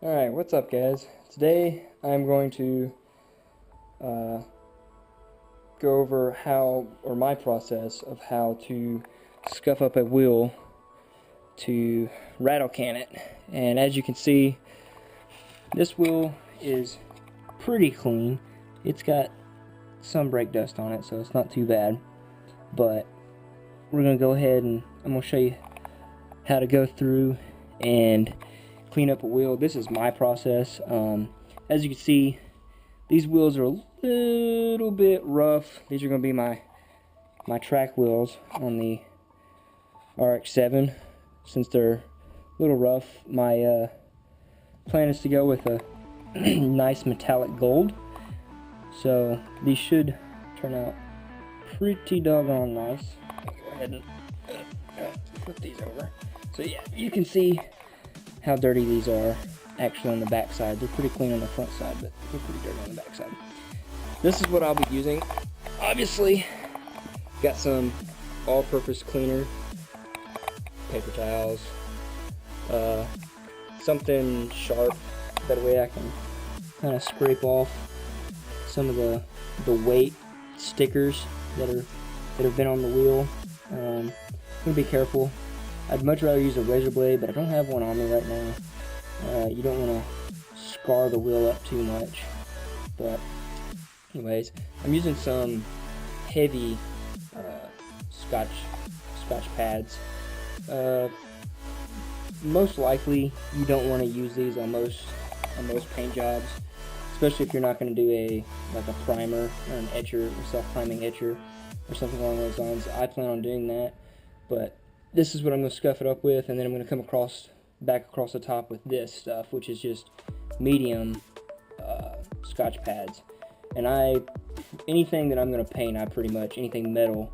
Alright, what's up guys? Today I'm going to go over my process of how to scuff up a wheel to rattle can it. And as you can see, this wheel is pretty clean. It's got some brake dust on it, so it's not too bad. But we're going to go ahead and I'm going to show you how to go through and clean up a wheel. This is my process. As you can see, these wheels are a little bit rough. These are going to be my track wheels on the RX-7. Since they're a little rough, my plan is to go with a nice metallic gold. So these should turn out pretty doggone nice. Go ahead and flip these over. So yeah, you can see how dirty these are actually on the back side. They're pretty clean on the front side, but they're pretty dirty on the back side. This is what I'll be using. Obviously, got some all-purpose cleaner, paper towels, something sharp, that way I can kind of scrape off some of the weight stickers that have been on the wheel. I'm gonna be careful. I'd much rather use a razor blade, but I don't have one on me right now. You don't want to scar the wheel up too much. But anyways, I'm using some heavy scotch pads. Most likely, you don't want to use these on most paint jobs, especially if you're not going to do a primer or an etcher, or self-priming etcher, or something along those lines. I plan on doing that, but this is what I'm going to scuff it up with, and then I'm going to come back across the top with this stuff, which is just medium scotch pads. And anything that I'm going to paint, anything metal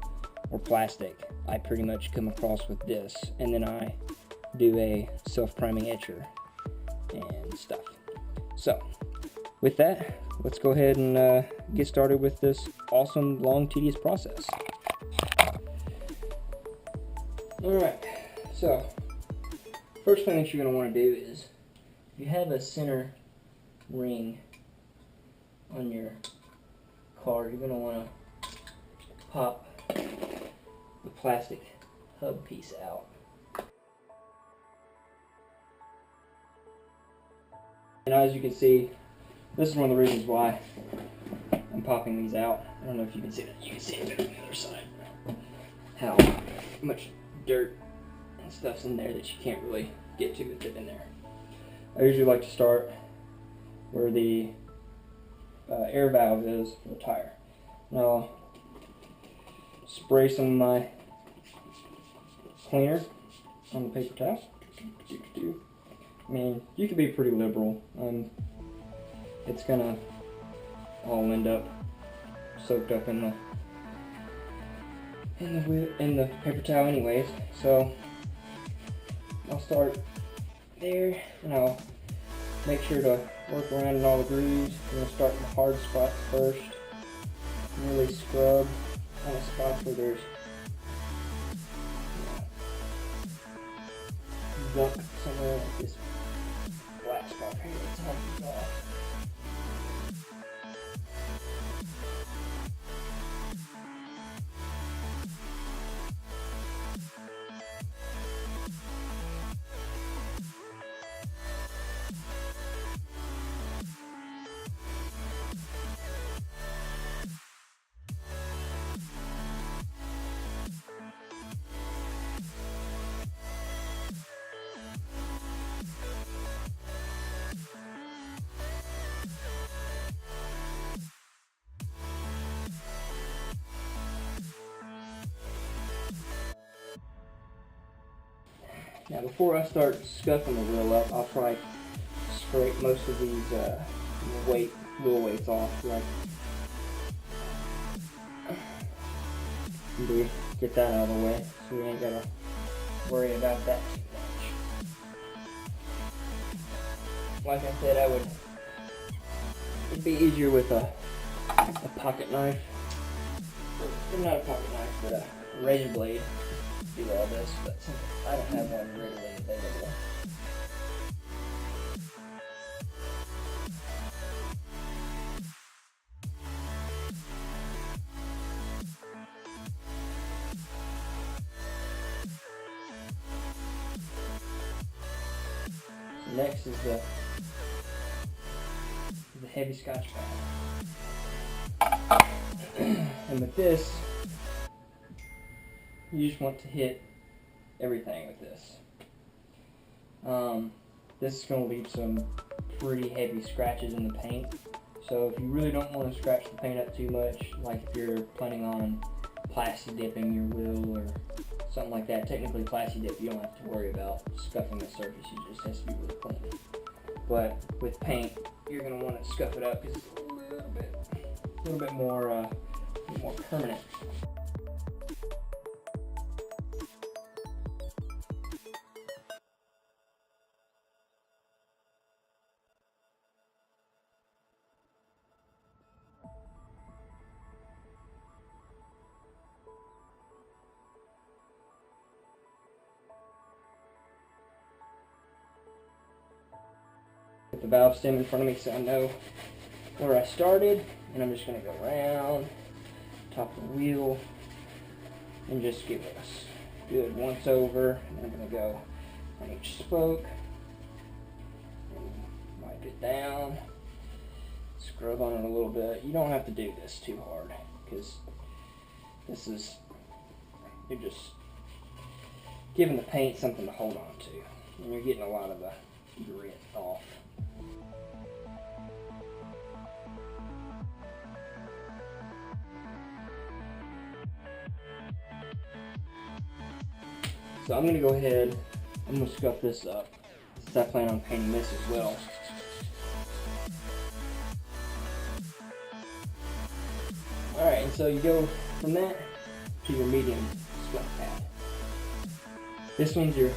or plastic, I pretty much come across with this, and then I do a self-priming etcher and stuff. So, with that, let's go ahead and get started with this awesome, long, tedious process. Alright, so first thing that you're going to want to do is, if you have a center ring on your car, you're going to want to pop the plastic hub piece out. And as you can see, this is one of the reasons why I'm popping these out. I don't know if you can see that. You can see it on the other side. How much dirt and stuff's in there that you can't really get to with it in there. I usually like to start where the air valve is for the tire. Now, spray some of my cleaner on the paper towel. I mean, you can be pretty liberal. It's gonna all end up soaked up in the paper towel anyways. So I'll start there, and I'll make sure to work around in all the grooves. I'm gonna start in the hard spots first, and really scrub on the spots where there's gunk somewhere, like this black spot right here. It's all comes off. Now before I start scuffing the wheel up, I'll try scrape most of these wheel weights off. Get that out of the way, so we ain't gotta worry about that too much. Like I said, it'd be easier with a pocket knife, or not a pocket knife, but a razor blade. Do all this, but I don't have one readily available. Next is the heavy Scotch pad. And with this, you just want to hit everything with this. This is going to leave some pretty heavy scratches in the paint. So if you really don't want to scratch the paint up too much, like if you're planning on plasti dipping your wheel or something like that, technically plasti dip, you don't have to worry about scuffing the surface, it just has to be really clean. But with paint, you're going to want to scuff it up because it's a little bit more permanent. Put the valve stem in front of me so I know where I started, and I'm just going to go around top of the wheel and just give it a good once over, and I'm going to go on each spoke and wipe it down, scrub on it a little bit. You don't have to do this too hard because you're just giving the paint something to hold on to, and you're getting a lot of the grit off. So I'm going to go ahead, I'm going to scuff this up, since I plan on painting this as well. Alright, and so you go from that to your medium scuff pad. This one's your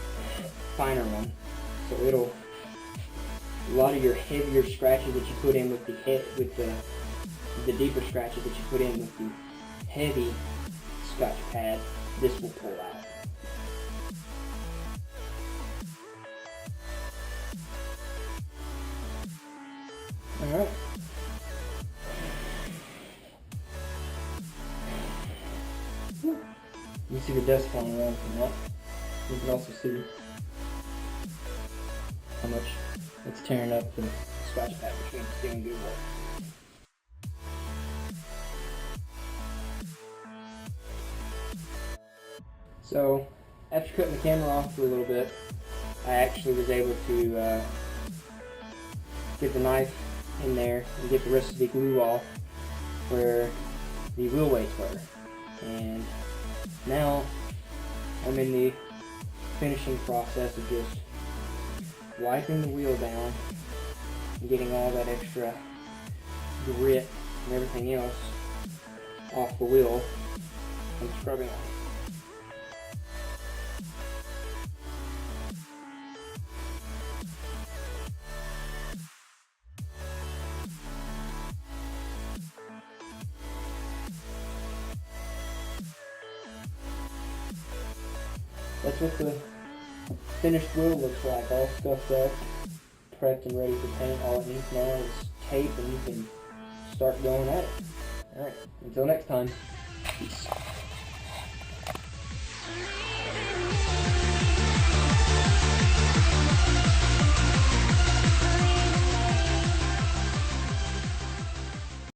finer one, so it'll, a lot of your heavier scratches that you put in with the deeper scratches that you put in with the heavy Scotch pad, this will pull out. Alright. You see the dust flying around from that. You can also see how much it's tearing up the Scotch pad, which means it's doing good work. So, after cutting the camera off for a little bit, I actually was able to get the knife in there and get the rest of the glue off where the wheel weights were. And now I'm in the finishing process of just wiping the wheel down and getting all that extra grit and everything else off the wheel and scrubbing on it. That's what the finished wheel looks like, all scuffed up, prepped and ready for paint. All it needs now is tape and you can start going at it. Alright, until next time, peace.